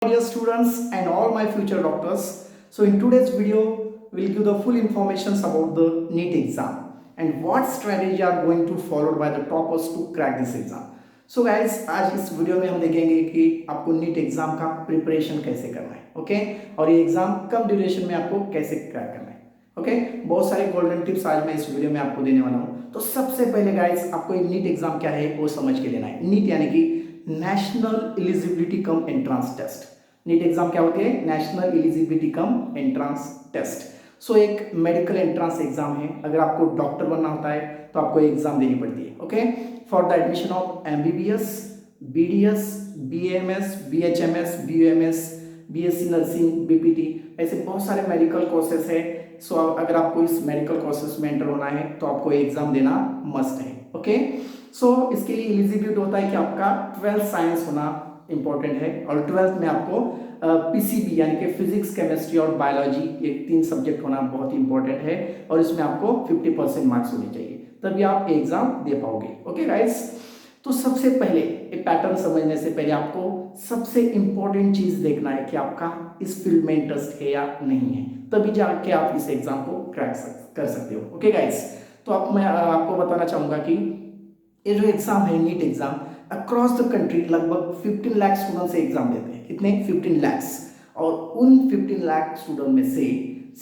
Dear students and all my future doctors. So in today's video, we'll give the full information about the NEET exam and what strategy are going to followed by the toppers to crack this exam. So guys, आज इस video में हम देखेंगे कि आपको NEET exam का preparation कैसे करना है, ओके, और ये एग्जाम कम ड्यूरेशन में आपको कैसे क्रैक करना है, ओके। बहुत सारे गोल्डन टिप्स आज मैं इस वीडियो में आपको देने वाला हूँ। तो सबसे पहले गाइस, आपको ये नीट एग्जाम क्या है वो समझ के लेना है। नीट यानी कि national eligibility cum entrance test. NEET exam क्या होती है? National eligibility cum entrance test. So एक मेडिकल एंट्रांस एग्जाम है। अगर आपको डॉक्टर बनना होता है तो आपको एग्जाम देनी पड़ती है, okay, for the admission of MBBS, BDS, BMS, BHMS, BUMS, BSc nursing, BPT, ऐसे बहुत सारे मेडिकल कोर्सेस है। सो अगर आपको इस मेडिकल कोर्सेस में एंटर होना है तो आपको एग्जाम देना मस्ट है, ओके। सो इसके लिए एलिजिबिलिटी होता है कि आपका 12th साइंस होना इंपॉर्टेंट है और 12th में आपको पीसीबी यानी कि फिजिक्स, केमिस्ट्री और बायोलॉजी, ये 3 सब्जेक्ट होना बहुत इंपॉर्टेंट है और इसमें आपको 50% मार्क्स होने चाहिए, तभी आप एग्जाम दे पाओगे, ओके गाइस। तो सबसे पहले एक पैटर्न समझने से पहले आपको सबसे इंपॉर्टेंट चीज देखना है कि आपका इस फील्ड में इंटरेस्ट है या नहीं है, तभी जाके आप इस एग्जाम को क्रैक कर सकते हो, ओके गाइस। तो अब मैं आपको बताना चाहूंगा कि ये जो एग्जाम है NEET exam, across the country लगभग 15 लाख स्टूडेंट्स एग्जाम देते हैं। कितने? 15 लाख्स। और उन 15 लाख स्टूडेंट में से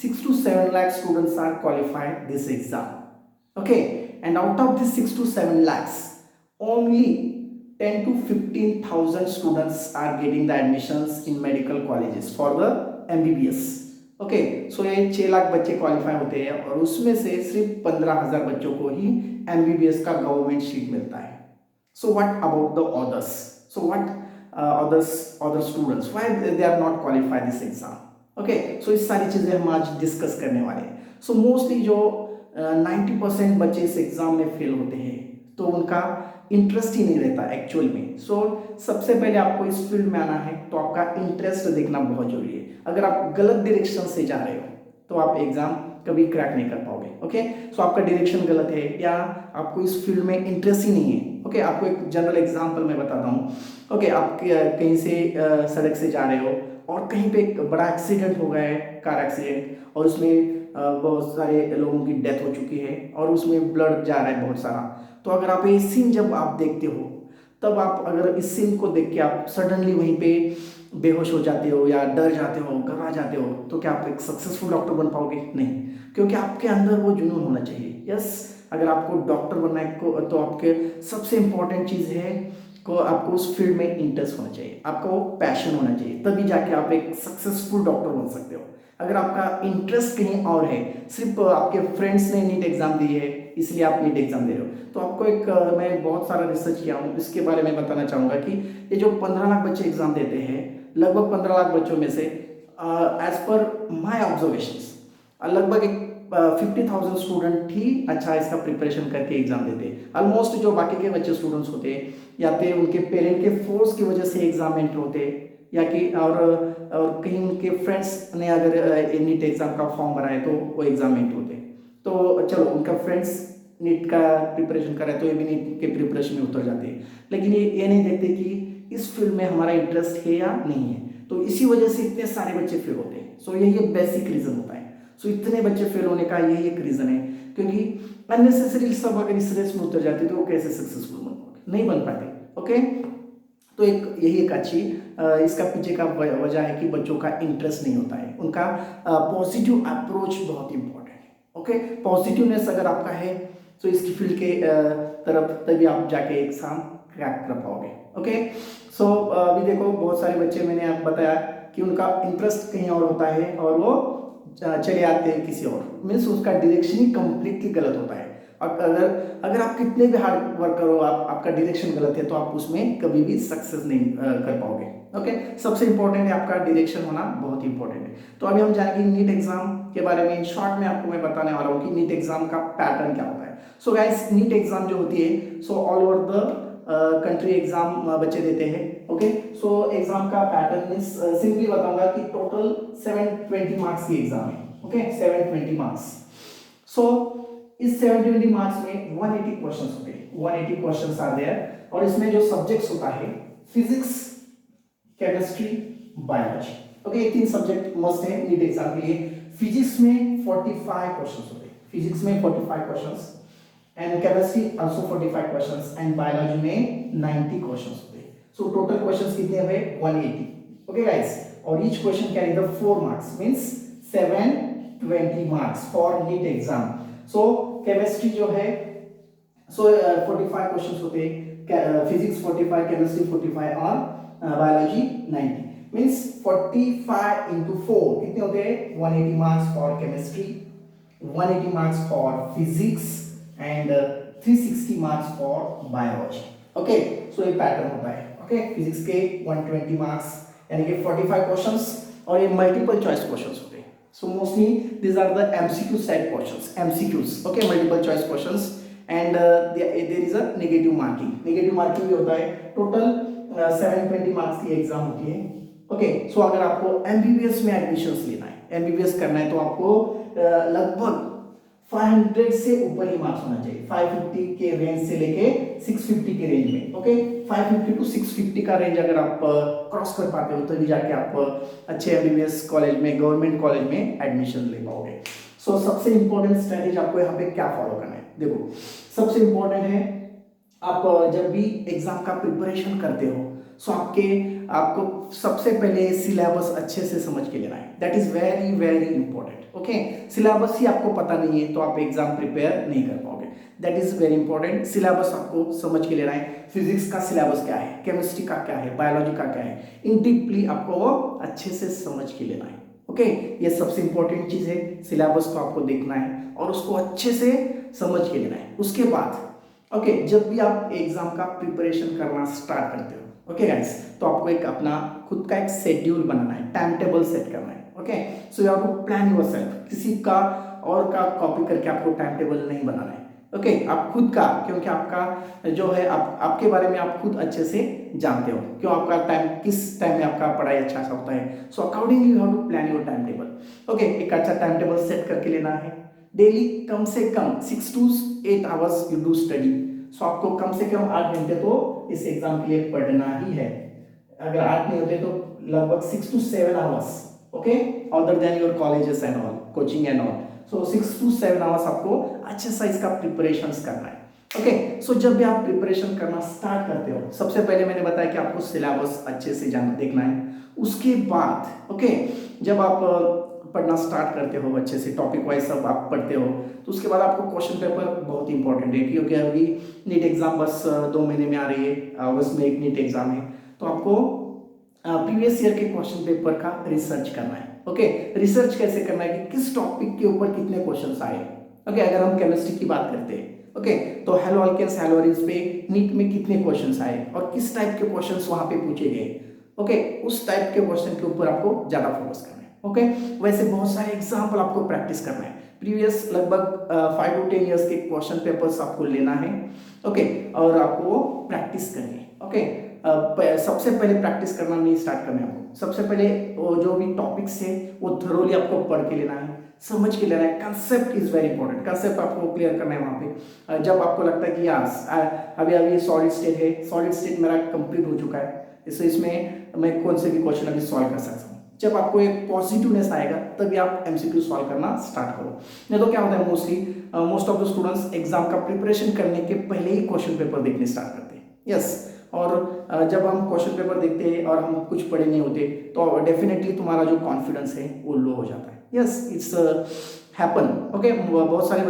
6 to 7 lakh students are qualified this exam, okay, and out of this 6 to 7 lakhs only 10 to 15,000 students are getting the admissions in medical colleges for the MBBS, okay। so ये 6 लाख बच्चे qualify होते हैं और उसमें से सिर्फ 15,000 बच्चों को ही MBBS का गवर्नमेंट सीट मिलता है। so what about the others? so what other students, why they are not qualified this exam, okay। so इस सारी चीजें हम आज डिस्कस करने वाले हैं। so मोस्टली जो 90% बच्चे इस एग्जाम में फेल होते हैं तो उनका इंटरेस्ट ही नहीं रहता एक्चुअल में। सो सबसे पहले आपको इस फील्ड में आना है तो आपका इंटरेस्ट देखना बहुत जरूरी है। अगर आप गलत डायरेक्शन से जा रहे हो तो आप एग्जाम कभी क्रैक नहीं कर पाओगे, ओके। सो आपका डायरेक्शन गलत है या आपको इस फील्ड में इंटरेस्ट ही नहीं है, ओके। आपको एक जनरल एग्जांपल मैं बताता हूँ, ओके। आप कहीं से सड़क से जा रहे हो और कहीं पे एक बड़ा एक्सीडेंट हो गया है, कार एक्सीडेंट, और उसमें बहुत सारे लोगों की डेथ हो चुकी है और उसमें ब्लड जा रहा है बहुत सारा। तो अगर आप ये सीन जब आप देखते हो तब आप अगर इस सीन को देख के आप सडनली वहीं पे बेहोश हो जाते हो या डर जाते हो, घबरा जाते हो, तो क्या आप एक सक्सेसफुल डॉक्टर बन पाओगे? नहीं, क्योंकि आपके अंदर वो जुनून होना चाहिए। यस, अगर आपको डॉक्टर बनना है तो आपके सबसे इंपॉर्टेंट चीज़ है को आपको उस फील्ड में इंटरेस्ट होना चाहिए, आपका वो पैशन होना चाहिए, तभी जाके आप एक सक्सेसफुल डॉक्टर बन सकते हो। अगर आपका इंटरेस्ट कहीं और है, सिर्फ आपके फ्रेंड्स ने नीट एग्जाम दी है इसलिए आप नीट एग्जाम दे रहे हो, तो आपको एक मैं बहुत सारा रिसर्च किया हूँ, इसके बारे में बताना चाहूँगा कि ये जो 15 लाख बच्चे एग्जाम देते हैं, लगभग 15 लाख बच्चों में से एज पर माई ऑब्जर्वेशन लगभग एक 50,000 स्टूडेंट ही अच्छा इसका प्रिपरेशन करके एग्जाम देते हैं। ऑलमोस्ट जो बाकी के बच्चे स्टूडेंट्स होते हैं या तो उनके पेरेंट के फोर्स की वजह से एग्जाम में एंटर होते हैं या कि और कहीं उनके फ्रेंड्स ने अगर नीट एग्जाम का फॉर्म भरा है तो वो एग्जाम में एंटर होते हैं। तो चलो उनका फ्रेंड्स नीट का प्रिपरेशन कर रहा है तो ये भी नीट के प्रिपरेशन में उतर जाते हैं, लेकिन ये नहीं देखते कि इस फील्ड में हमारा इंटरेस्ट है या नहीं है, तो इसी वजह से इतने सारे बच्चे फेल होते हैं। सो यही एक बेसिक रीजन होता है। सो इतने बच्चे फेल होने का यही एक रीजन है, क्योंकि अननेसेसरी सब अगर इस रेस में उतर जाते तो वो कैसे सक्सेसफुल बन पाते? नहीं बन पाते, ओके। तो यही एक अच्छी इसका पीछे का वजह है कि बच्चों का इंटरेस्ट नहीं होता है, उनका पॉजिटिव अप्रोच बहुत इंपॉर्टेंट है, ओके। पॉजिटिवनेस अगर आपका है तो इसकी फील्ड के तरफ तभी आप जाके एग्जाम क्रैक कर पाओगे, ओके। सो अभी देखो बहुत सारे बच्चे, मैंने आपको बताया कि उनका इंटरेस्ट कहीं और होता है और वो चले आते हैं किसी और, मीन्स उसका डायरेक्शन ही कंप्लीटली गलत होता है। अगर आप कितने भी हार्ड वर्क करो, आपका डायरेक्शन गलत है तो आप उसमें कभी भी सक्सेस नहीं कर पाओगे, ओके। सबसे इंपॉर्टेंट है आपका डायरेक्शन होना, बहुत इंपॉर्टेंट है। तो अभी हम जानेंगे नीट एग्जाम के बारे में। इन शॉर्ट में आपको मैं बताने वाला हूँ कि नीट एग्जाम का पैटर्न क्या होता है। सो गाइस, नीट एग्जाम जो होती है, so all over the country exam बच्चे देते हैं, ओके। सो एग्जाम का पैटर्न मींस सिंपली बताऊंगा कि टोटल 720 मार्क्स की एग्जाम है, ओके, 720 मार्क्स। सो इस 720 मार्क्स में 180 क्वेश्चंस होते हैं, 180 क्वेश्चंस आर देयर, और इसमें जो सब्जेक्ट्स होता है फिजिक्स, केमिस्ट्री, बायोलॉजी। ओके, ये 3 सब्जेक्ट मस्ट है नीट एग्जाम के लिए। फिजिक्स में 45 क्वेश्चंस होते हैं, फिजिक्स में 45 questions, and chemistry also 45 questions, and biology में 90 क्वेश्चंस होते हैं। सो टोटल क्वेश्चंस कितने हुए? 180। ओके गाइस, और each question carry the 4 marks, means 720 marks for NEET exam. So chemistry जो है 45 क्वेश्चंस होते हैं, फिजिक्स 45, केमिस्ट्री 45 और बायोलॉजी 90, मींस 45 into 4 कितने होते हैं? 180 marks for chemistry, 180 marks for physics and 360 marks for biology. Okay, so ये पैटर्न होता है। ओके, फिजिक्स के 120 मार्क्स यानी कि 45 क्वेश्चंस, और ये मल्टीपल चॉइस क्वेश्चंस होते हैं। So mostly these are the MCQ type questions, MCQs. Okay, multiple choice questions, and there is a negative marking, negative marking भी होता है। टोटल 720 मार्क्स की एग्जाम होती है। ओके, सो अगर आपको एमबीबीएस में एडमिशंस लेना है, एमबीबीएस करना है, तो आपको लगभग 500 से ऊपर ही मार्क्स होना चाहिए, 550 के रेंज से लेके 650 के रेंज में। ओके, 550 टू 650 का रेंज अगर आप क्रॉस कर पाते हो तभी जाके आप अच्छे एमबीबीएस कॉलेज में, गवर्नमेंट कॉलेज में एडमिशन ले पाओगे। सो सबसे इंपॉर्टेंट स्ट्रेटेजी आपको यहाँ पे क्या फॉलो करना है? देखो, सबसे इंपॉर्टेंट है आप जब भी एग्जाम का प्रिपरेशन करते हो, सो आपको सबसे पहले सिलेबस अच्छे से समझ के लेना है। That is very very important. Okay, syllabus ही आपको पता नहीं है तो आप एग्जाम प्रिपेयर नहीं कर पाओगे। That is very important. Syllabus आपको समझ के लेना है। फिजिक्स का सिलेबस क्या है, केमिस्ट्री का क्या है, बायोलॉजी का क्या है, इन डीपली आपको वो अच्छे से समझ के लेना है। ओके, ये सबसे इंपॉर्टेंट चीज है। सिलेबस को आपको देखना है और उसको अच्छे से समझ के लेना है। उसके बाद ओके, जब भी आप एग्जाम का प्रिपरेशन करना स्टार्ट करते हो, ओके गाइस, तो आपको एक अपना खुद का एक शेड्यूल बनाना है, टाइम टेबल सेट करना है। Okay, so you have to plan yourself. किसी का और का कॉपी करके आपको टाइम टेबल नहीं बनाना है। ओके, आप खुद का, क्योंकि आपका जो है आपके बारे में आप खुद अच्छे से जानते हो, क्यों आपका टाइम किस टाइम में आपका पढ़ाई अच्छा सा होता है। So accordingly you have to plan your time table. Okay, एक अच्छा टाइम टेबल सेट करके लेना है। डेली कम से कम 6 to 8 hours you do study. So आपको कम से कम 8 घंटे तो इस एग्जाम के लिए पढ़ना ही है। अगर 8 नहीं होते तो लगभग 6 to 7 hours. Okay, other than your colleges and all, coaching and all. So 6 to 7 hours आपको अच्छे से इसका प्रिपरेशंस करना है। ओके, सो जब भी आप प्रिपरेशन करना स्टार्ट करते हो, सबसे पहले मैंने बताया कि आपको सिलेबस अच्छे से देखना है। उसके बाद ओके, जब आप पढ़ना स्टार्ट करते हो अच्छे से, टॉपिक वाइज सब आप पढ़ते हो, तो उसके बाद आपको क्वेश्चन पेपर बहुत इंपॉर्टेंट है, क्योंकि अभी नीट एग्जाम बस 2 महीने में आ रही है। अगस्त में एक नीट एग्जाम है, तो आपको प्रीवियस ईयर के क्वेश्चन पेपर का रिसर्च करना है। ओके, रिसर्च कैसे करना है कि किस टॉपिक के ऊपर कितने क्वेश्चंस आए। ओके, अगर हम केमिस्ट्री की बात करते हैं, ओके, तो हेलो अल्केन्स हैलोजेन्स पे नीट में कितने क्वेश्चंस आए और किस टाइप के क्वेश्चंस वहां पे पूछे गए। ओके, उस टाइप के क्वेश्चन के ऊपर आपको ज्यादा फोकस करना है। ओके, वैसे बहुत सारे एग्जाम्पल आपको प्रैक्टिस करना है। प्रीवियस लगभग 5 to 10 ईयर्स के क्वेश्चन पेपर्स आपको लेना है। ओके, और आपको प्रैक्टिस करनी है। ओके, सबसे पहले प्रैक्टिस करना नहीं स्टार्ट करना है आपको। सबसे पहले वो जो भी टॉपिक्स है वो थरोली आपको पढ़ के लेना है, समझ के लेना है। Concept is very important, concept आपको क्लियर करना है वहां पे। जब आपको लगता है कि यार अभी सॉलिड स्टेट है, सॉलिड स्टेट मेरा कंप्लीट हो चुका है, इसमें मैं कौन से भी क्वेश्चन अभी सॉल्व कर सकता हूँ, जब आपको एक पॉजिटिवनेस आएगा तभी आप एमसीक्यू सॉल्व करना स्टार्ट करो। नहीं तो क्या होता है, most of the students exam का प्रिपरेशन करने के पहले ही क्वेश्चन पेपर देखने स्टार्ट करते हैं। यस, और जब हम क्वेश्चन पेपर देखते हैं और हम कुछ पढ़े नहीं होते तो डेफिनेटली तुम्हारा जो कॉन्फिडेंस है वो लो हो जाता है। Yes, it's happen. ओके, बहुत सारे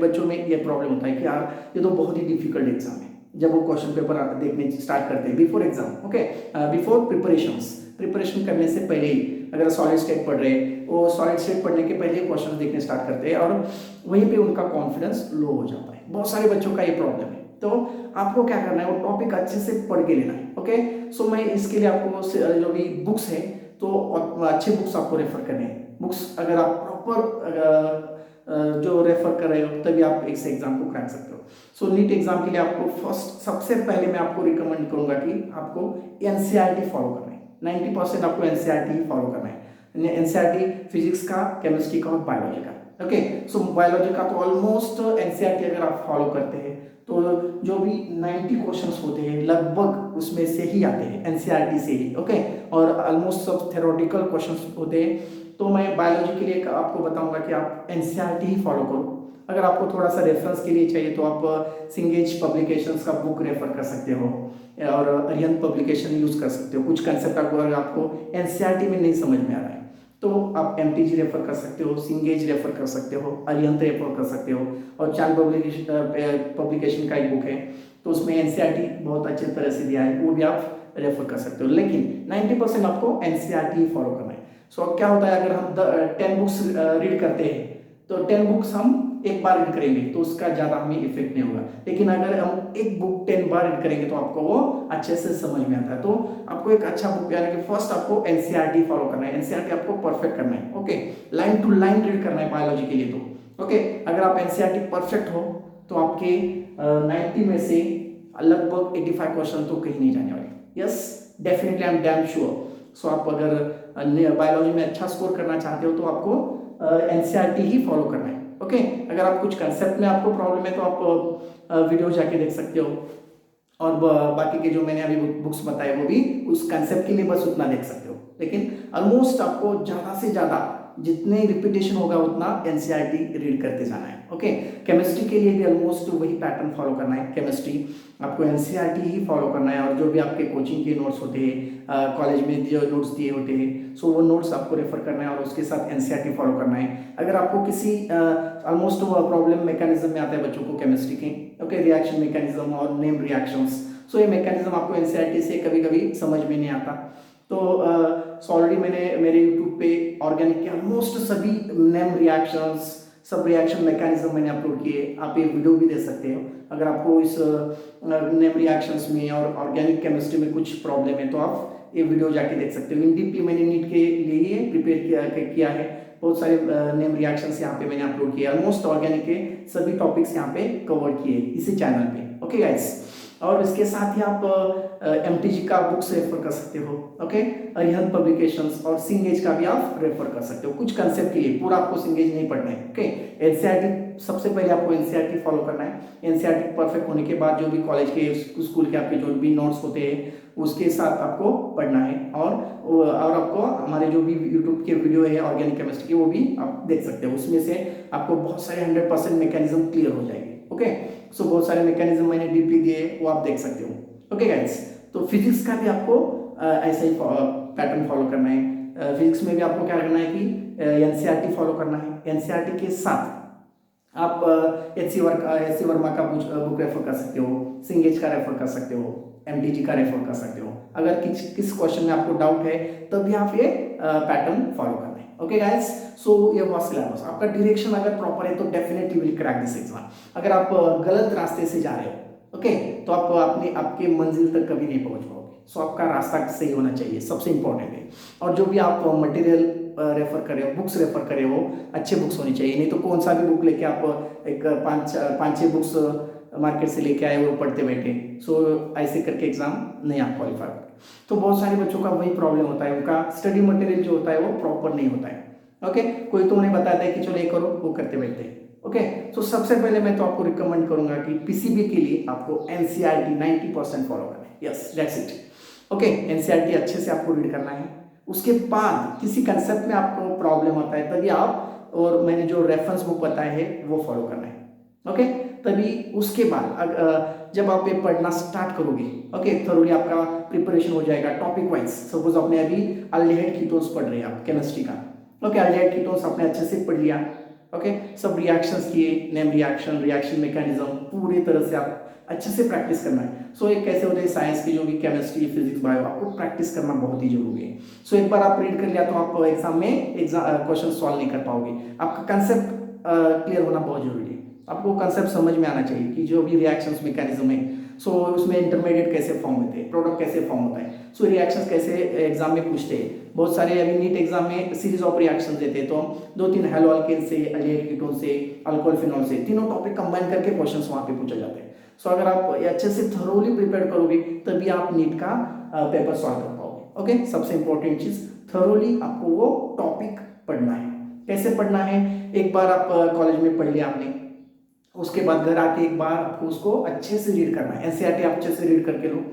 बच्चों में ये प्रॉब्लम होता है कि यार ये तो बहुत ही डिफिकल्ट एग्जाम है, जब वो क्वेश्चन पेपर देखने स्टार्ट करते हैं before exam. Okay, before preparation करने से पहले ही अगर सॉलिड स्टेट पढ़ रहे हैं, वो सॉलिड स्टेट पढ़ने के पहले क्वेश्चन देखने स्टार्ट करते हैं और वहीं पे उनका कॉन्फिडेंस लो हो जाता है। बहुत सारे बच्चों का ये प्रॉब्लम है। तो आपको क्या करना है, वो टॉपिक अच्छे से पढ़ के लेना है। ओके, सो मैं इसके लिए आपको जो भी बुक्स है तो अच्छे बुक्स आपको रेफर करने हैं। बुक्स अगर आप प्रॉपर जो रेफर कर रहे हो तभी आप इस एग्जाम को क्रैक सकते हो। सो नीट एग्जाम के लिए आपको सबसे पहले मैं आपको रिकमेंड करूंगा कि आपको एनसीईआरटी फॉलो करना है। 90% आपको एनसीईआरटी फॉलो करना है। एनसीईआरटी फिजिक्स का, केमिस्ट्री का और बायोलॉजी का। ओके, सो बायोलॉजी का तो ऑलमोस्ट एनसीईआरटी अगर आप फॉलो करते हैं तो जो भी 90 क्वेश्चंस होते हैं लगभग उसमें से ही आते हैं, एनसीईआरटी से ही। ओके, और ऑलमोस्ट सब थ्योरेटिकल क्वेश्चंस होते हैं। तो मैं बायोलॉजी के लिए आपको बताऊंगा कि आप एनसीईआरटी ही फॉलो करो। अगर आपको थोड़ा सा रेफरेंस के लिए चाहिए तो आप सिंगेज पब्लिकेशंस का बुक रेफर कर सकते हो और अरिहंत पब्लिकेशन यूज कर सकते हो। कुछ कंसेप्ट अगर आपको एनसीईआरटी में नहीं समझ में आ रहा है तो आप एमटीजी रेफर कर सकते हो, सिंगेज रेफर कर सकते हो, अरिहंत रेफर कर सकते हो। और चांद पब्लिकेशन का एक बुक है तो उसमें एनसीईआरटी बहुत अच्छे तरह से दिया है, वो भी आप रेफर कर सकते हो। लेकिन 90% आपको एनसीईआरटी ही फॉलो करना है। सो अब क्या होता है, अगर हम 10 बुक्स रीड करते हैं तो 10 बुक्स हम एक बार रीड करेंगे तो उसका ज्यादा हमें इफेक्ट नहीं होगा। लेकिन अगर हम एक बुक 10 बार रीड करेंगे तो आपको वो अच्छे से समझ में आता है। तो आपको एक अच्छा बुक, यानी कि फर्स्ट आपको एनसीईआरटी फॉलो करना है, एनसीईआरटी आपको परफेक्ट करना है। Okay, line to line read करना है बायोलॉजी के लिए। तो ओके, अगर आप एनसीईआरटी परफेक्ट हो तो आपके 90 में से लगभग 85 क्वेश्चन तो कहीं नहीं जाने वाले। Yes, definitely, I am damn sure. So आप अगर बायोलॉजी में अच्छा स्कोर करना चाहते हो तो आपको एनसीईआरटी ही फॉलो करना है। ओके, अगर आप कुछ कंसेप्ट में आपको प्रॉब्लम है तो आप वीडियो जाके देख सकते हो, और बाकी के जो मैंने अभी बुक्स बताए वो भी उस कंसेप्ट के लिए बस उतना देख सकते हो। लेकिन ऑलमोस्ट आपको ज्यादा से ज्यादा जितने रिपीटेशन होगा उतना एनसीईआरटी रीड करते जाना है। ओके, केमिस्ट्री के लिए भी ऑलमोस्ट वही पैटर्न फॉलो करना है। केमिस्ट्री आपको एनसीईआरटी ही फॉलो करना है, और जो भी आपके कोचिंग के नोट्स होते हैं, कॉलेज में जो नोट्स दिए होते हैं, सो वो नोट्स आपको रेफर करना है और उसके साथ एनसीईआरटी फॉलो करना है। अगर आपको किसी ऑलमोस्ट प्रॉब्लम मैकेनिज्म में आता है बच्चों को केमिस्ट्री के, ओके, रिएक्शन मैकेनिज्म और नेम रिएक्शंस, सो ये मैकेनिज्म आपको एनसीईआरटी से कभी कभी समझ में नहीं आता। तो ऑलरेडी मैंने मेरे यूट्यूब पे ऑर्गेनिक के ऑलमोस्ट सभी नेम रिएक्शंस, सब रिएक्शन मैकेनिज्म मैंने अपलोड किए, आप ये वीडियो भी दे सकते हो। अगर आपको इस नेम रिएक्शंस में और ऑर्गेनिक केमिस्ट्री में कुछ प्रॉब्लम है तो आप ये वीडियो जाके देख सकते हो। इन डीपली मैंने नीट के लिए प्रिपेयर किया है, बहुत सारे नेम रिएक्शंस यहाँ पे मैंने अपलोड किए, ऑलमोस्ट ऑर्गेनिक के सभी टॉपिक्स यहाँ पे कवर किए इसी चैनल पे। ओके गाइस, और इसके साथ ही आप एमटीजी का बुक्स रेफर कर सकते हो। ओके, अरिहंत पब्लिकेशंस और सिंगेज का भी आप रेफर कर सकते हो कुछ कंसेप्ट के लिए, पूरा आपको सिंगेज नहीं पढ़ना है। ओके, एनसीईआरटी सबसे पहले आपको एनसीईआरटी फॉलो करना है। एनसीईआरटी परफेक्ट होने के बाद जो भी कॉलेज के स्कूल के आपके जो भी नोट्स होते हैं उसके साथ आपको पढ़ना है, और आपको हमारे जो भी यूट्यूब के वीडियो है ऑर्गेनिक केमिस्ट्री की वो भी आप देख सकते हो। उसमें से आपको बहुत सारे 100% मैकेनिज्म क्लियर हो जाएंगे। ओके, सो बहुत सारे मैकेनिज्म मैंने डीपली दिए वो आप देख सकते हो। ओके गाइस, तो फिजिक्स का भी आपको ऐसा ही पैटर्न फॉलो करना है। फिजिक्स में भी आपको क्या करना है कि एनसीईआरटी फॉलो करना है। एनसीईआरटी के साथ आप एचसी वर्मा का बुक रेफर कर सकते हो, सिंगेज का रेफर कर सकते हो, एमटीजी का रेफर कर सकते हो। अगर किस क्वेश्चन में आपको डाउट है तभी आप ये पैटर्न फॉलो करना है। ओके गाइस, सो ये हुआ सिलेबस। आपका डायरेक्शन अगर प्रॉपर है तो definitely will crack this exam. अगर आप गलत रास्ते से जा रहे हो, ओके, तो आप आपके मंजिल तक कभी नहीं पहुंच पाओगे। सो आपका रास्ता सही होना चाहिए, सबसे इंपॉर्टेंट है। और जो भी आप मटेरियल रेफर कर रहे हो, बुक्स रेफर कर रहे हो, अच्छे बुक्स होनी चाहिए। नहीं तो कौन सा भी बुक लेके आप एक पाँच छः बुक्स मार्केट से लेके आए वो पढ़ते बैठे, सो ऐसे करके एग्जाम नहीं आप क्वालिफाई। तो बहुत सारे बच्चों का वही प्रॉब्लम होता है, उनका स्टडी मटेरियल जो होता है वो प्रॉपर नहीं होता है। ओके, कोई तो उन्हें बताता है कि चलो ये करो, वो करते बैठते हैं। ओके, तो सबसे पहले मैं तो आपको रिकमेंड करूंगा कि पीसीबी के लिए आपको एनसीईआरटी 90% फॉलो करना है। Yes, that's it. Okay, NCERT अच्छे से आपको रीड करना है। उसके बाद किसी कंसेप्ट में आपको प्रॉब्लम होता है तभी आप, और मैंने जो रेफरेंस बुक बताया है वो फॉलो करना है। ओके, तभी उसके बाद जब आप ये पढ़ना स्टार्ट करोगे, ओके, थोड़ी आपका प्रिपरेशन हो जाएगा टॉपिक वाइज। सपोज आपने अभी अल्डिहाइड कीटोन्स पढ़ रहे हैं आप केमिस्ट्री का, ओके, अल्डिहाइड कीटोन्स आपने अच्छे से पढ़ लिया। ओके, सब रिएक्शंस किए, नेम रिएक्शन, रिएक्शन मैकेनिज्म पूरी तरह से आप अच्छे से प्रैक्टिस करना है। सो एक कैसे होते हैं साइंस की जो भी केमिस्ट्री, फिजिक्स, बायो, आपको प्रैक्टिस करना बहुत ही जरूरी है। सो एक बार आप रीड कर लिया तो आप एग्जाम में क्वेश्चन सॉल्व नहीं कर पाओगे। आपका कंसेप्ट क्लियर होना बहुत जरूरी है। आपको कंसेप्ट समझ में आना चाहिए कि जो भी रिएक्शंस मैकेनिज्म है, सो उसमें इंटरमीडिएट कैसे फॉर्म होते हैं, प्रोडक्ट कैसे फॉर्म होता है, सो रिएक्शंस कैसे एग्जाम में पूछते हैं। बहुत सारे अभी नीट एग्जाम में सीरीज ऑफ रिएक्शन देते हैं, तो हम 2-3 हैलो अल्केन से, अल्डिहाइड कीटोन से, अल्कोहल फिनॉल से, तीनों टॉपिक कंबाइन करके क्वेश्चंस वहां पे पूछे जाते हैं। सो अगर आप अच्छे से थरोली प्रिपेयर करोगे तभी आप नीट का पेपर सॉल्व कर पाओगे। ओके, सबसे इंपॉर्टेंट चीज, थरोली आपको वो टॉपिक पढ़ना है। कैसे पढ़ना है, एक बार आप कॉलेज में पढ़ लिया आपने, उसके बाद घर आके एक बार आपको उसको अच्छे से रीड करना है, एनसीईआरटी आप अच्छे से रीड करके लो।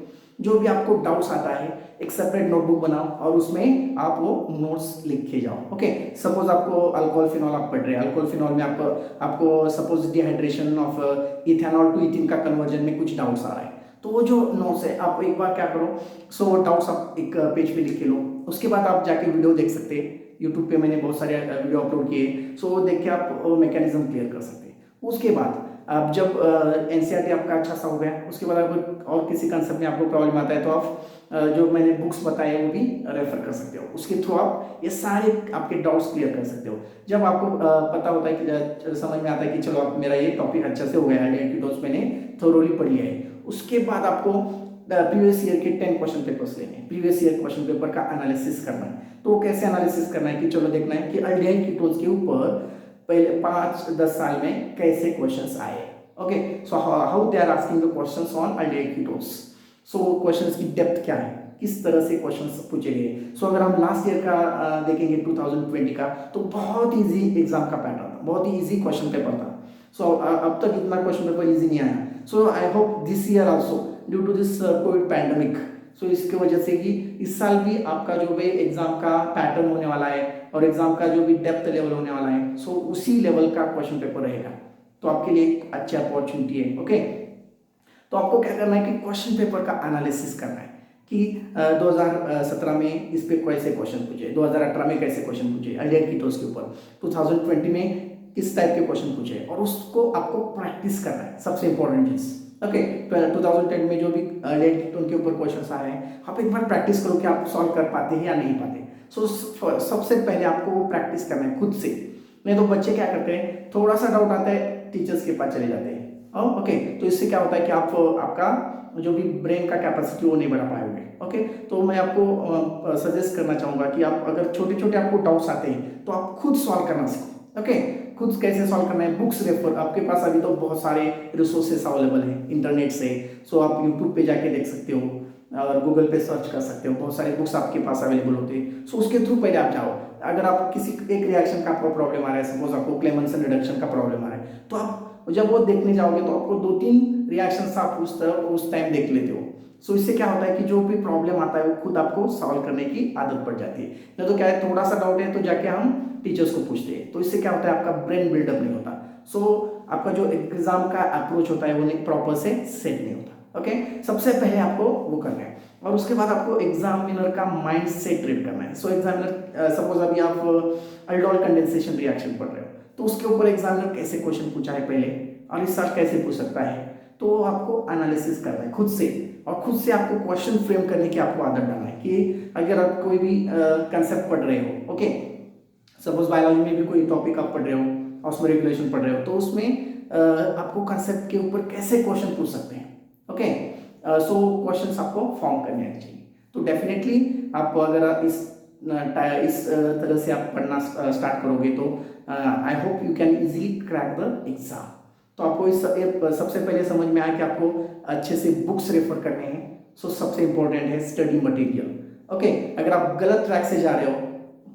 जो भी आपको डाउट्स आता है एक सेपरेट नोटबुक बनाओ और उसमें आप वो नोट्स लिख के जाओ। ओके, सपोज आपको अल्कोहल फिनॉल आप पढ़ रहे हैं, अल्कोहल फिनॉल में आपको suppose dehydration of ethanol to ethene का कन्वर्जन में कुछ डाउट्स आ रहा है, तो वो जो नोट्स है आप एक बार क्या करो, सो वो डाउट्स आप एक पेज पे लिख के लो। उसके बाद आप जाके वीडियो देख सकते हैं, यूट्यूब पे मैंने बहुत सारे वीडियो अपलोड किए, सो वो देख के आप वो मैकेनिज्म क्लियर कर सकते हैं। उसके बाद अब जब एनसीईआरटी आपका अच्छा सा हो गया, उसके बाद आपको और किसी कंसेप्ट में आपको प्रॉब्लम आता है तो आप जो मैंने बुक्स बताए वो भी रेफर कर सकते हो, उसके थ्रू आप ये सारे आपके डाउट्स क्लियर कर सकते हो। जब आपको पता होता है कि समझ में आता है कि चलो अब मेरा ये टॉपिक अच्छे से हो गया है, एंटीडोट्स मैंने थोरोली पढ़ लिया है, उसके बाद आपको प्रीवियस ईयर के 10 क्वेश्चन पेपर्स लेने हैं, प्रीवियस ईयर क्वेश्चन पेपर का एनालिसिस करना है। तो कैसे एनालिसिस करना है कि चलो देखना है कि अल्डिहाइड कीटोन्स के ऊपर पहले 5-10 साल में कैसे क्वेश्चंस आए। Okay, so how they are asking the questions on aldehyde ketones, so questions की डेप्थ क्या है, किस तरह से क्वेश्चंस पूछे गए। सो अगर हम लास्ट ईयर का देखेंगे 2020 का, तो बहुत इजी एग्जाम का पैटर्न था, बहुत ही इजी क्वेश्चन पेपर था। सो अब तक इतना क्वेश्चन पेपर इजी नहीं आया। So I hope this year also due to this covid pandemic, so इसकी वजह से कि इस साल भी आपका जो भी एग्जाम का पैटर्न होने वाला है और एग्जाम का जो भी डेप्थ लेवल होने वाला है, सो उसी लेवल का क्वेश्चन पेपर रहेगा, तो आपके लिए एक अच्छी अपॉर्चुनिटी है। ओके, तो आपको क्या करना है कि क्वेश्चन पेपर का एनालिसिस करना है कि 2017 में इस पे कैसे क्वेश्चन पूछे, 2018 में कैसे क्वेश्चन पूछे अल्डिहाइड कीटोन्स के ऊपर, 2020 में किस टाइप के क्वेश्चन पूछे, और उसको आपको प्रैक्टिस करना है, सबसे इंपॉर्टेंट चीज। ओके, 2010 में जो भी अल्डिहाइड कीटोन के ऊपर क्वेश्चन आ रहे हैं, आप एक बार प्रैक्टिस करो कि आप सॉल्व कर पाते हैं या नहीं पाते। सो सबसे पहले आपको प्रैक्टिस करना है खुद से। नहीं तो बच्चे क्या करते हैं, थोड़ा सा डाउट आता है टीचर्स के पास चले जाते हैं। ओके, तो इससे क्या होता है कि आपका जो भी ब्रेन का कैपेसिटी वो नहीं बढ़ा पाओगे। ओके, तो मैं आपको सजेस्ट करना चाहूंगा कि आप अगर छोटे छोटे आपको डाउट्स आते हैं तो आप खुद सॉल्व करना सीखो। ओके, खुद कैसे सॉल्व करना है, बुक्स रेफर, आपके पास अभी तो बहुत सारे रिसोर्सेस अवेलेबल हैं इंटरनेट से। सो आप यूट्यूब पे जाके देख सकते हो और गूगल पे सर्च कर सकते हो, बहुत सारे बुक्स आपके पास अवेलेबल होते हैं। सो उसके थ्रू पहले आप जाओ। अगर आप किसी एक रिएक्शन का आपको प्रॉब्लम आ रहा है, सपोज आपको क्लेमेंसन रिडक्शन का प्रॉब्लम आ रहा है, तो आप जब वो देखने जाओगे तो आपको 2-3 रिएक्शंस आप उस टाइम देख लेते हो। सो इससे क्या होता है कि जो भी प्रॉब्लम आता है वो खुद आपको सॉल्व करने की आदत पड़ जाती है। नहीं तो क्या है, थोड़ा सा डाउट है तो जाके हम टीचर्स को पूछते हैं, तो इससे क्या होता है आपका ब्रेन बिल्डअप नहीं होता। सो आपका जो एग्जाम का अप्रोच होता है वो नहीं प्रॉपर से सेट नहीं होता। ओके, सबसे पहले आपको वो करना है और उसके बाद आपको एग्जामिनर का माइंड सेट रीड करना है। सो एग्जामिनर सपोज अभी आप अल्डोल कंडेंसेशन रिएक्शन पढ़ रहे हो, तो उसके ऊपर एग्जामिनर कैसे क्वेश्चन पूछा है पहले और रिसर्च कैसे पूछ सकता है, तो आपको एनालिसिस करना है खुद से, और खुद से आपको क्वेश्चन फ्रेम करने की आपको आदत डालना है कि अगर आप कोई भी कंसेप्ट पढ़ रहे हो, ओके, सपोज बायोलॉजी में भी कोई टॉपिक आप पढ़ रहे हो, ऑस्मोरेगुलेशन पढ़ रहे हो, तो उसमें आपको कंसेप्ट के ऊपर कैसे क्वेश्चन पूछ सकते हैं। ओके, सो क्वेश्चंस आपको फॉर्म करने चाहिए। तो डेफिनेटली आप अगर इस तरह से आप पढ़ना स्टार्ट करोगे तो I hope you can easily crack the exam. तो आपको इस सबसे पहले समझ में आया कि आपको अच्छे से बुक्स रेफर करने हैं। सो सबसे इंपॉर्टेंट है स्टडी मटेरियल। ओके, अगर आप गलत ट्रैक से जा रहे हो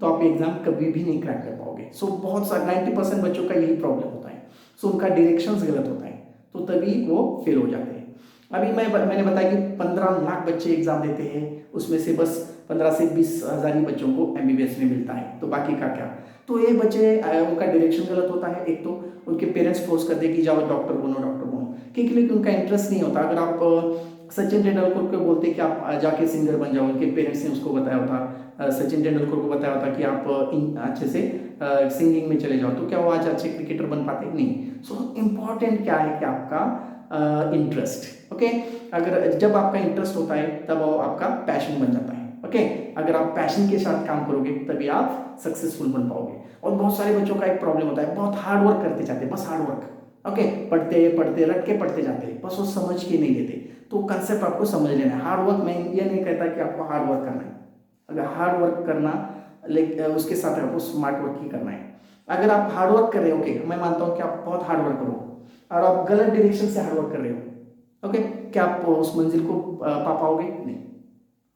तो आप एग्जाम कभी भी नहीं क्रैक कर पाओगे। सो बहुत सा 90% बच्चों का यही प्रॉब्लम होता है। सो उनका डायरेक्शंस गलत होता है, तो तभी वो फेल हो जाते हैं। अभी मैंने बताया कि 15 लाख बच्चे एग्जाम देते हैं, उसमें से बस 15 से 20 हजार ही बच्चों को एमबीबीएस में मिलता है, तो बाकी का क्या। तो ये बच्चे उनका डायरेक्शन गलत होता है, एक तो उनके पेरेंट्स फोर्स करते हैं कि जाओ डॉक्टर बनो, क्योंकि उनका इंटरेस्ट नहीं होता। अगर आप सचिन तेंदुलकर को बोलते कि आप जाके सिंगर बन जाओ, उनके पेरेंट्स ने उसको बताया होता, सचिन तेंदुलकर को बताया होता कि आप अच्छे से सिंगिंग में चले जाओ, तो क्या वो आज अच्छे क्रिकेटर बन पाते? नहीं। सो इम्पॉर्टेंट क्या है कि आपका इंटरेस्ट। ओके, अगर जब आपका इंटरेस्ट होता है तब वो आपका पैशन बन जाता है। ओके, अगर आप पैशन के साथ काम करोगे तभी आप सक्सेसफुल बन पाओगे। और बहुत सारे बच्चों का एक प्रॉब्लम होता है, बहुत हार्ड वर्क करते जाते हैं, बस हार्ड वर्क। ओके, पढ़ते पढ़ते रट के पढ़ते जाते हैं, बस वो समझ के नहीं लेते। तो कंसेप्ट आपको समझ लेना है। हार्ड वर्क, मैं ये नहीं कहता कि आपको हार्ड वर्क करना है, अगर हार्ड वर्क करना, लेकिन उसके साथ आपको स्मार्ट वर्क ही करना है। अगर आप हार्ड वर्क कर रहे हो, ओके, मैं मानता हूँ कि आप बहुत हार्ड वर्क करो और आप गलत डायरेक्शन से हार्ड वर्क कर रहे हो, ओके, क्या आप उस मंजिल को पा पाओगे? नहीं।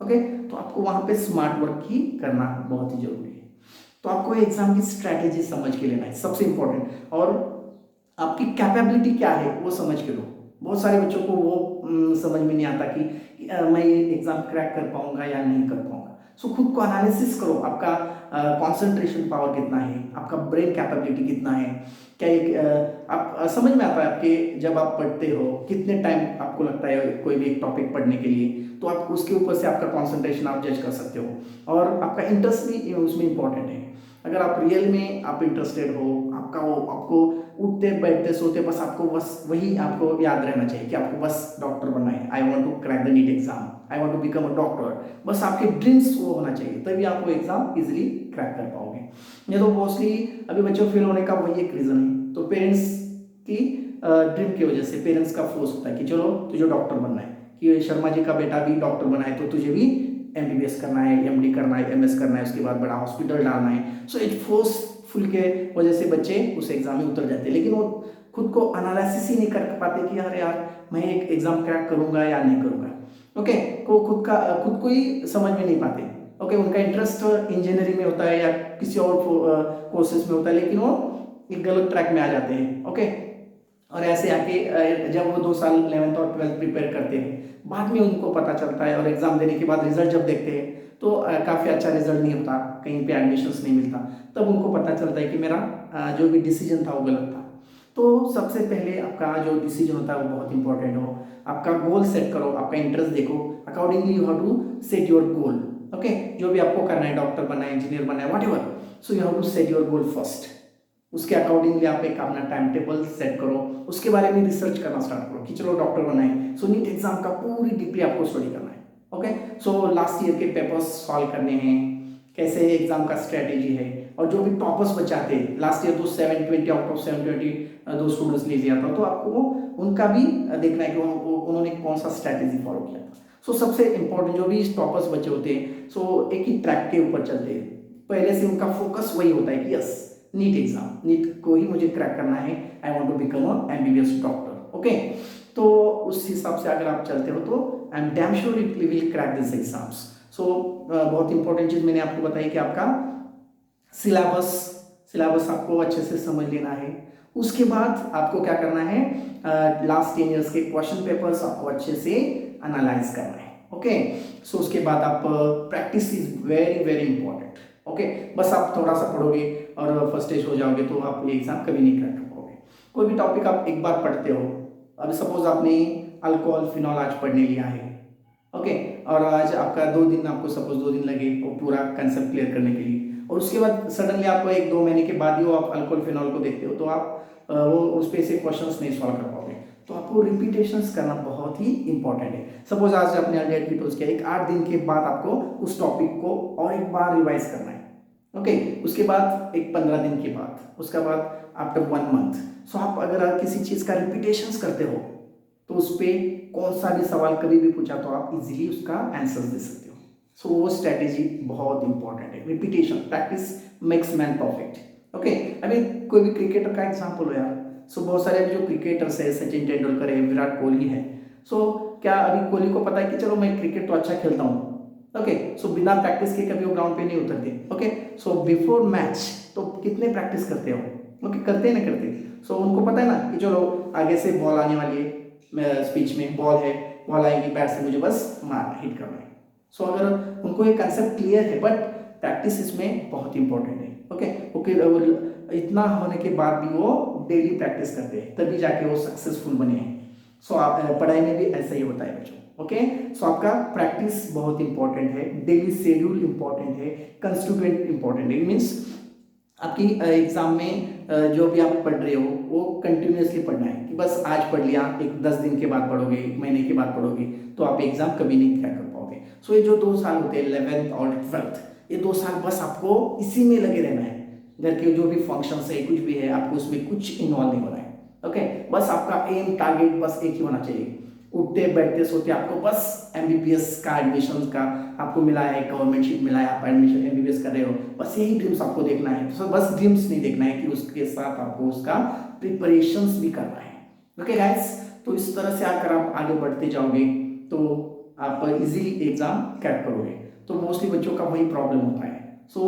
ओके, तो आपको वहां पे स्मार्ट वर्क ही करना बहुत ही जरूरी है। तो आपको एग्जाम की स्ट्रैटेजी समझ के लेना है, सबसे इंपॉर्टेंट। और आपकी कैपेबिलिटी क्या है वो समझ के लो। बहुत सारे बच्चों को वो समझ में नहीं आता कि मैं ये एग्जाम क्रैक कर पाऊंगा या नहीं कर पाऊंगा। सो खुद को एनालिसिस करो, आपका कंसंट्रेशन पावर कितना है, आपका ब्रेन कैपेबिलिटी कितना है, क्या एक आप समझ में आता है आपके जब आप पढ़ते हो कितने टाइम आपको लगता है कोई भी एक टॉपिक पढ़ने के लिए, तो आप उसके ऊपर से आपका कंसंट्रेशन आप जज कर सकते हो। और आपका इंटरेस्ट भी उसमें इंपॉर्टेंट है। अगर आप रियल में आप इंटरेस्टेड हो, आपका वो आपको उठते बैठते सोते बस आपको बस वही आपको याद रहना चाहिए कि आपको बस डॉक्टर बनना है, I want to crack the NEET exam, I want to become a doctor, बस आपके ड्रीम्स वो होना चाहिए, तभी आप वो एग्जाम इजीली क्रैक कर पाओगे। ये तो मोस्टली अभी बच्चों फेल होने का वही एक रीजन है। तो पेरेंट्स की ड्रीम की वजह से पेरेंट्स का फोर्स होता है कि चलो तुझे डॉक्टर बनना है, कि शर्मा जी का बेटा भी डॉक्टर बना है तो तुझे भी एमबीबीएस करना है, एमडी करना है, एमएस करना है, उसके बाद बड़ा हॉस्पिटल डालना है। सो इट फोर्सफुल के वजह से बच्चे उस एग्जाम में उतर जाते हैं, लेकिन वो खुद को एनालिसिस ही नहीं कर पाते कि यार यार मैं एक एग्जाम क्रैक करूंगा या नहीं करूंगा। ओके, वो खुद को ही समझ में नहीं पाते। ओके, उनका इंटरेस्ट इंजीनियरिंग में होता है या किसी और कोर्सेज में होता है, लेकिन वो एक गलत ट्रैक में आ जाते हैं। ओके, और ऐसे आके जब वो 2 साल 11th और 12th प्रिपेयर करते हैं, बाद में उनको पता चलता है और एग्जाम देने के बाद रिजल्ट जब देखते हैं तो काफ़ी अच्छा रिजल्ट नहीं होता, कहीं पे एडमिशन्स नहीं मिलता, तब उनको पता चलता है कि मेरा जो भी डिसीजन था वो गलत था। तो सबसे पहले आपका जो डिसीजन होता है वो बहुत इंपॉर्टेंट हो। आपका गोल सेट करो, आपका इंटरेस्ट देखो, accordingly you have to set your goal. Okay, जो भी आपको करना है, डॉक्टर बनना है, इंजीनियर बनना है, whatever, so you have to set your goal first. उसके अकॉर्डिंगली आप एक अपना टाइम टेबल सेट करो, उसके बारे में रिसर्च करना स्टार्ट करो कि चलो डॉक्टर बनना है, सो नीट एग्जाम का पूरी डीपली आपको स्टडी करना है। ओके, सो लास्ट ईयर के पेपर्स सॉल्व करने हैं, कैसे एग्जाम का स्ट्रेटेजी है, और जो भी टॉपर्स बचाते हैं लास्ट ईयर तो 720 आउट ऑफ 720 दो स्टूडेंट्स ले लिया था, तो आपको उनका भी देखना है कि उन्होंने कौन सा स्ट्रैटेजी फॉलो किया था। सो सबसे इंपॉर्टेंट जो भी टॉपर्स बच्चे होते हैं, सो एक ही ट्रैक के ऊपर चलते हैं, पहले से उनका फोकस वही होता है कि यस नीट एग्जाम, नीट को ही मुझे क्रैक करना है, I want to become a MBBS doctor. Okay, तो उस हिसाब से अगर आप चलते हो तो I am damn sure it will crack this exams. So बहुत इंपॉर्टेंट चीज मैंने आपको बताई कि आपका सिलेबस सिलेबस आपको अच्छे से समझ लेना है। उसके बाद आपको क्या करना है, लास्ट 10 ईयर्स के क्वेश्चन पेपर्स आपको अच्छे से एनालाइज करना है। ओके, सो उसके बाद आप practice is very very important. Okay, बस आप थोड़ा सा पढ़ोगे और फर्स्ट स्टेज हो जाओगे तो आप ये एग्जाम कभी नहीं क्रैक कर पाओगे। कोई भी टॉपिक आप एक बार पढ़ते हो, अभी सपोज आपने अल्कोहल फिनॉल आज पढ़ने लिया है, ओके, और आज आपका 2 दिन, आपको सपोज 2 दिन लगे वो पूरा कंसेप्ट क्लियर करने के लिए, और उसके बाद सडनली आपको 1-2 महीने के बाद ही वो आप अल्कोहल फिनॉल को देखते हो, तो आप वो उस पे से क्वेश्चंस नहीं सॉल्व कर पाओगे। तो आपको रिपीटेशंस करना बहुत ही इंपॉर्टेंट है। सपोज आज आपने अल्डेट कीटोज किया, एक 8 दिन के बाद आपको उस टॉपिक को और एक बार रिवाइज करना है। ओके, उसके बाद एक 15 दिन के बाद, उसके बाद आफ्टर 1 मंथ। सो आप अगर किसी चीज का रिपीटेशंस करते हो तो उस पर कौन सा भी सवाल कभी भी पूछा तो आप इजीली उसका आंसर दे सकते हो। सो वो स्ट्रेटेजी बहुत इंपॉर्टेंट है। Repetition, practice makes man perfect. Okay, अभी कोई भी क्रिकेटर का एग्जाम्पल हो यार, सो बहुत सारे जो क्रिकेटर्स है, सचिन तेंदुलकर है, विराट कोहली है, सो क्या अभी कोहली को पता है कि चलो मैं क्रिकेट तो अच्छा खेलता हूँ, ओके, सो बिना प्रैक्टिस के कभी वो ग्राउंड पे नहीं उतरते। ओके, सो बिफोर मैच तो कितने प्रैक्टिस करते हो, ओके, करते हैं ना करते। सो उनको पता है ना कि चलो आगे से बॉल आने वाली है, स्पीच में बॉल है, बॉल आएगी, बैट से मुझे बस मारना, हिट करना है। सो अगर उनको ये कंसेप्ट क्लियर है, बट प्रैक्टिस इसमें बहुत इंपॉर्टेंट है। ओके, ओके, इतना होने के बाद भी वो डेली प्रैक्टिस करते हैं, तभी जाके वो सक्सेसफुल बने हैं। सो आप पढ़ाई में भी ऐसा ही होता है बच्चों। ओके, सो आपका प्रैक्टिस बहुत इंपॉर्टेंट है, डेली शेड्यूल इंपॉर्टेंट है, कंस्टिट्यूएंट इंपॉर्टेंट है। मीन्स आपकी एग्जाम में जो भी आप पढ़ रहे हो वो कंटिन्यूसली पढ़ना है, कि बस आज पढ़ लिया, एक 10 दिन के बाद पढ़ोगे, 1 महीने के बाद पढ़ोगे, तो आप एग्जाम कभी नहीं क्रैक कर पाओगे। सो ये जो 2 साल होते हैं 11th और 12th, ये 2 साल बस आपको इसी में लगे रहना है। घर के जो भी फंक्शन है, कुछ भी है, आपको उसमें कुछ इन्वॉल्व नहीं होना है। ओके, बस आपका एम टारगेट बस एक ही होना चाहिए, उठते बैठते सोते आपको बस एमबीबीएस का एडमिशन का आपको मिला है, गवर्नमेंट शीट मिला है, आप एडमिशन एमबीबीएस कर रहे हो, बस यही ड्रीम्स आपको देखना है। तो बस ड्रीम्स नहीं देखना है कि उसके साथ आपको उसका प्रिपरेशंस भी करना है। ओके गाइस, तो इस तरह से अगर आप आगे बढ़ते जाओगे तो आप इजीली एग्जाम क्रैक करोगे। तो मोस्टली बच्चों का वही प्रॉब्लम होता है। सो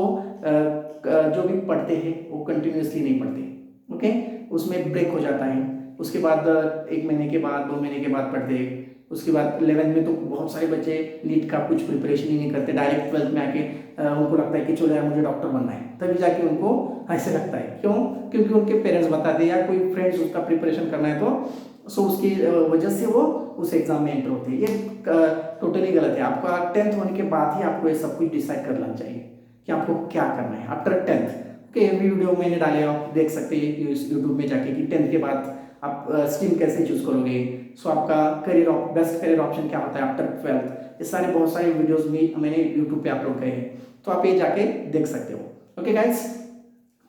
जो भी पढ़ते हैं वो कंटिन्यूसली नहीं पढ़ते। ओके, उसमें ब्रेक हो जाता है, उसके बाद 1 महीने के बाद 2 महीने के बाद पढ़ते हैं। उसके बाद 11th में तो बहुत सारे बच्चे नीट का कुछ प्रिपरेशन ही नहीं करते, डायरेक्ट 12th में आके उनको लगता है कि चलो यार मुझे डॉक्टर बनना है, तभी जाके उनको ऐसे लगता है। क्यों? क्योंकि उनके पेरेंट्स बताते हैं या कोई फ्रेंड्स उसका प्रिपरेशन करना है तो सो उसकी वजह से वो उस एग्जाम में एंटर होते हैं। ये टोटली गलत है। आपका 10th होने के बाद ही आपको ये सब कुछ डिसाइड कर लेना चाहिए कि आपको क्या करना है आफ्टर 10th। ओके, वीडियो मैंने डाले, आप देख सकते हैं यूट्यूब में जाके कि 10th के बाद आप स्ट्रीम कैसे चूज करोगे, सो आपका करियर बेस्ट करियर ऑप्शन क्या होता है आफ्टर 12th, ये सारे बहुत सारे वीडियोस भी मैंने यूट्यूब पे अपलोड करे हैं, तो आप ये जाके देख सकते हो। ओके गाइस,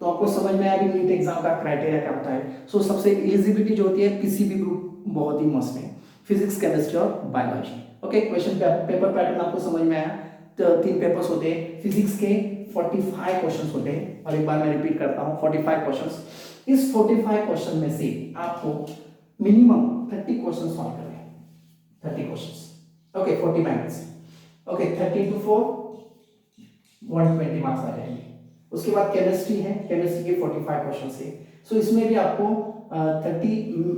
तो आपको समझ में आया कि नीट एग्जाम का क्राइटेरिया क्या होता है। सो सबसे एलिजिबिलिटी जो होती है पीसीबी ग्रुप बहुत ही मस्ट है, फिजिक्स, केमिस्ट्री और biology. Okay, question paper pattern आपको समझ में आया। तो 3 पेपर्स होते हैं, फिजिक्स के 45 क्वेश्चंस होते हैं, और एक बार मैं रिपीट करता हूँ 45 क्वेश्चंस। इस 45 क्वेश्चन में से आपको मिनिमम 30 क्वेश्चन सॉल्व करने हैं, 30 questions. Okay, 40 minus, okay 30 into 4 120 marks आ जाएंगे। उसके बाद केमिस्ट्री है, केमिस्ट्री के 45 क्वेश्चन है। सो इसमें भी आपको 30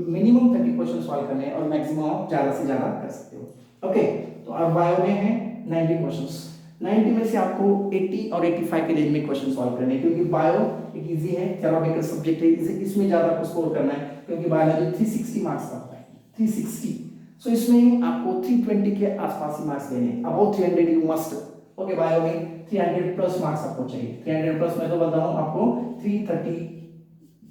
मिनिमम 30 क्वेश्चन सॉल्व करने हैं, और मैक्सिमम आप ज्यादा से ज्यादा कर सकते हो। ओके, तो अब बायो में है 90 क्वेश्चंस। 90 में से आपको 80 और 85 के रेंज में क्वेश्चन सॉल्व करने हैं, क्योंकि बायो एक इजी है, थ्योरेटिकल सब्जेक्ट है, इसमें ज्यादा आपको स्कोर करना है, क्योंकि बायोलॉजी 360 मार्क्स का होता है, 360। सो इसमें आपको 320 के आसपास ही मार्क्स लेने हैं, about 300 you must. Okay, bio में 300 प्लस मार्क्स आपको चाहिए, 300 प्लस मैं तो बता रहा हूँ आपको 330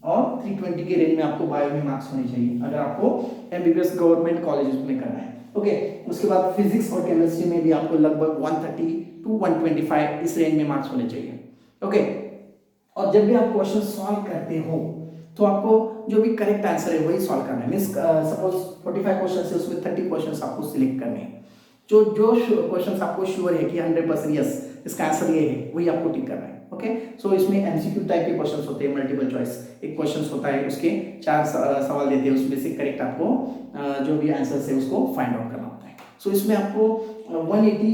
और 320 के रेंज में आपको बायो में मार्क्स होने चाहिए, अगर आपको एमबीबीएस गवर्नमेंट कॉलेजेस में करना है। ओके, उसके बाद फिजिक्स और केमिस्ट्री में भी आपको लगभग 130 टू 125 इस रेंज में मार्क्स होने चाहिए। ओके, और जब भी आप क्वेश्चन सॉल्व करते हो तो आपको जो भी करेक्ट आंसर है वही सॉल्व करना है। मींस सपोज 45 क्वेश्चन है, उसमें 30 क्वेश्चन आपको सिलेक्ट करने हैं। जो जो क्वेश्चन आपको श्योर है कि 100% यस इसका आंसर ये है, वही आपको टिक करना है। ओके, सो इसमें एमसीक्यू टाइप के क्वेश्चंस होते हैं, मल्टीपल चॉइस एक क्वेश्चन होता है, उसके 4 सवाल देते हैं, उसमें से करेक्ट आपको जो भी आंसर है उसको फाइंड आउट करना होता है। सो इसमें आपको 180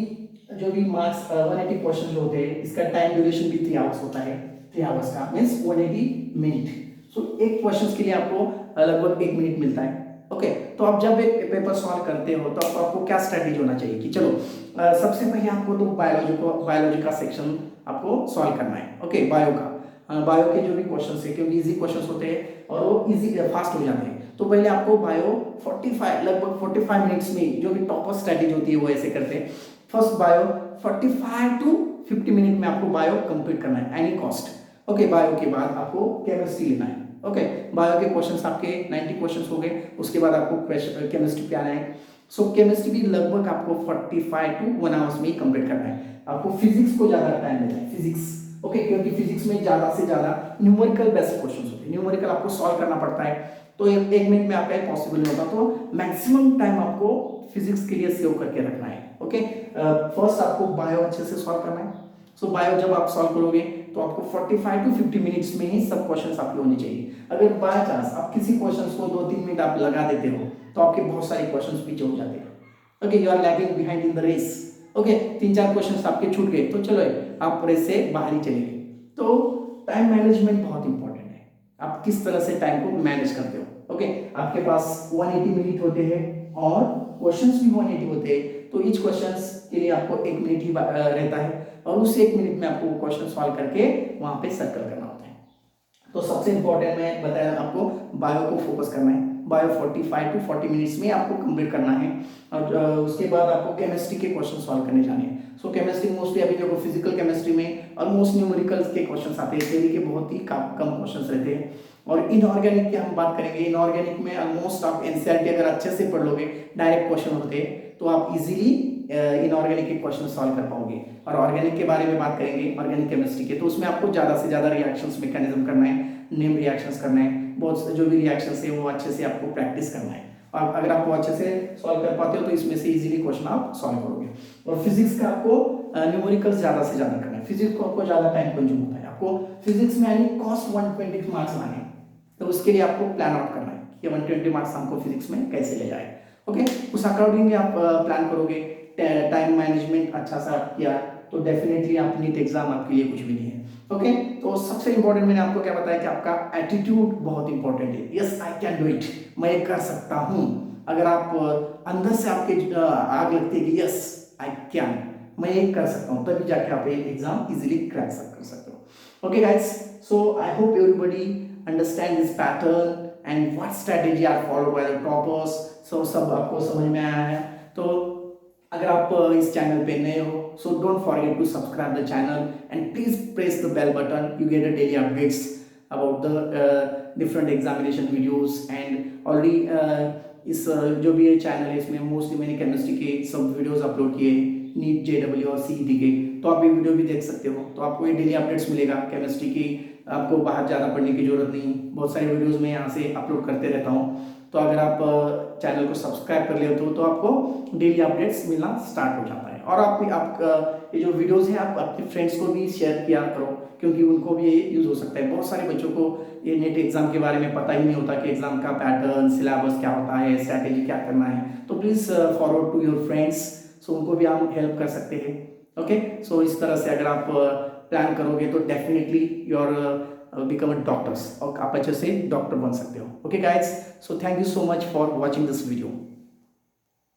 जो भी मार्क्स 180 क्वेश्चन जो होते हैं, इसका टाइम ड्यूरेशन भी 3 आवर्स होता है, 3 आवर्स का मीन्स 180 मिनट। सो एक क्वेश्चन के लिए आपको लगभग 1 मिनट मिलता है। ओके, तो आप जब एक पेपर सॉल्व करते हो तो आपको क्या स्ट्रेटेजी होना चाहिए कि चलो सबसे पहले आपको तो बायोलॉजी का सेक्शन आपको सॉल्व करना है। ओके, बायो के जो भी क्वेश्चन है, क्योंकि इजी क्वेश्चन होते हैं और वो इजी फास्ट हो जाते हैं, तो पहले आपको बायो 45 लगभग 45 मिनट्स में जो भी टॉपर स्ट्रेटेजी होती है वो ऐसे करते हैं। फर्स्ट बायो 45 टू 50 मिनट में आपको बायो कंप्लीट करना है एनी कॉस्ट। ओके, बायो के बाद आपको केमिस्ट्री लेना है। ओके, बायो के क्वेश्चंस आपके 90 क्वेश्चंस हो गए, उसके बाद आपको केमिस्ट्री पे आना है। सो केमिस्ट्री भी लगभग आपको 45 टू 1 आवर्स में ही कंप्लीट करना है। आपको फिजिक्स को ज्यादा टाइम देना है, फिजिक्स। ओके, क्योंकि फिजिक्स में ज्यादा से ज्यादा न्यूमेरिकल बेस्ड क्वेश्चंस होते हैं, न्यूमेरिकल आपको सॉल्व करना पड़ता है, तो 1 मिनट में आपका पॉसिबल नहीं होगा, तो मैक्सिमम टाइम आपको फिजिक्स के लिए सेव करके रखना है। ओके, फर्स्ट आपको बायो अच्छे से सॉल्व करना है। सो बायो जब आप सॉल्व करोगे तो आपको 45 टू 50 मिनट्स में ही सब क्वेश्चंस आपके होने चाहिए। अगर बाय चांस आप किसी क्वेश्चंस को 2-3 मिनट आप लगा देते हो तो आपके बहुत सारे क्वेश्चंस पीछे हो जाते हैं। Okay, you are lagging behind in the race. Okay, 3-4 questions आपके छूट गए तो चलो आप रेस से बाहर ही चले गए। तो टाइम मैनेजमेंट बहुत इंपॉर्टेंट है, आप किस तरह से टाइम को मैनेज करते हो। ओके, आपके पास 180 मिनट होते हैं और क्वेश्चंस भी 180 होते हैं, तो ईच क्वेश्चंस के लिए आपको 1 मिनट ही रहता है, और उस 1 मिनट में आपको क्वेश्चन सॉल्व करके वहां पे सर्कल करना होता है। तो सबसे इंपॉर्टेंट मैं बताया आपको, बायो को फोकस करना है। बायो 45 टू 40 मिनट्स में आपको कंप्लीट करना है, और उसके बाद आपको केमिस्ट्री के क्वेश्चन सॉल्व करने जाने हैं। सो केमिस्ट्री मोस्टली अभी देखो फिजिकल केमिस्ट्री में ऑलमोस्ट न्यूमेरिकल्स के क्वेश्चंस आते हैं, थ्योरी के बहुत ही कम क्वेश्चंस रहते हैं। और इनऑर्गेनिक की हम बात करेंगे, इनऑर्गेनिक में ऑलमोस्ट आप एनसीईआरटी अगर अच्छे से पढ़ लोगे, डायरेक्ट क्वेश्चन होते हैं, तो आप इजीली इनऑर्गेनिक के क्वेश्चन सॉल्व कर पाओगे। और ऑर्गेनिक के बारे में बात करेंगे, ऑर्गेनिक केमिस्ट्री के, तो उसमें आपको ज्यादा से ज्यादा रिएक्शंस मैकेनिज्म करना है, नेम रिएक्शंस करना है, बहुत जो भी रिएक्शंस है वो अच्छे से आपको प्रैक्टिस करना है। और अगर आपको अच्छे से सॉल्व कर पाते हो तो इसमें से इजीली क्वेश्चन आप सॉल्व करोगे। और फिजिक्स का आपको न्यूमेरिकल्स ज्यादा से ज्यादा करना है, फिजिक्स को आपको ज्यादा टाइम कंज्यूम होता है, आपको फिजिक्स में यानी कॉस्ट 120 मार्क्स लाने हैं, तो उसके लिए आपको प्लान आउट करना है कि 120 मार्क्स हमको फिजिक्स में कैसे ले जाए। ओके, उस अकॉर्डिंग आप प्लान करोगे, टाइम मैनेजमेंट अच्छा सा किया तो डेफिनेटली आप नीट एग्जाम आपके लिए कुछ भी नहीं है। ओके, तो सबसे इंपॉर्टेंट मैंने आपको क्या बताया कि आपका एटीट्यूड बहुत इंपॉर्टेंट है। Yes I can do it, मैं ये कर सकता हूँ। अगर आप अंदर से आपके आग लगती है कि यस आई कैन, मैं ये कर सकता हूँ, तभी जाके आप ये एग्जाम इजीली क्रैक कर सकते हो। Okay guys, so I hope everybody understand this pattern and what strategy are followed by the toppers. So सब आपको समझ में आया है। तो अगर आप इस चैनल पे नए हो, so don't forget to subscribe the channel and please press the bell button. You get a daily updates about the different examination videos and already इस जो भी ये चैनल है इसमें मोस्टली मैंने केमिस्ट्री के सब वीडियोस अपलोड किए, नीट जेडब्ल्यू और सीईटी के, तो आप ये वीडियो भी देख सकते हो। तो आपको ये डेली अपडेट्स मिलेगा केमिस्ट्री की, आपको बाहर ज़्यादा पढ़ने की जरूरत नहीं, बहुत सारी वीडियोस मैं यहाँ से अपलोड करते रहता हूँ। तो अगर आप चैनल को सब्सक्राइब कर लेते हो तो आपको डेली अपडेट्स मिलना स्टार्ट हो जाता है। और आप ये जो वीडियोस हैं आप अपने फ्रेंड्स को भी शेयर किया करो, क्योंकि उनको भी ये यूज़ हो सकता है। बहुत सारे बच्चों को ये नेट एग्जाम के बारे में पता ही नहीं होता कि एग्जाम का पैटर्न, सिलेबस क्या होता है, स्ट्रैटेजी क्या करना है। तो please forward to your friends, so उनको भी आप हेल्प कर सकते हैं। ओके, सो इस तरह से अगर आप प्लान करोगे तो definitely your become a doctor's, और आप अच्छे से डॉक्टर बन सकते हो। Okay guys, so thank you so much for watching this video.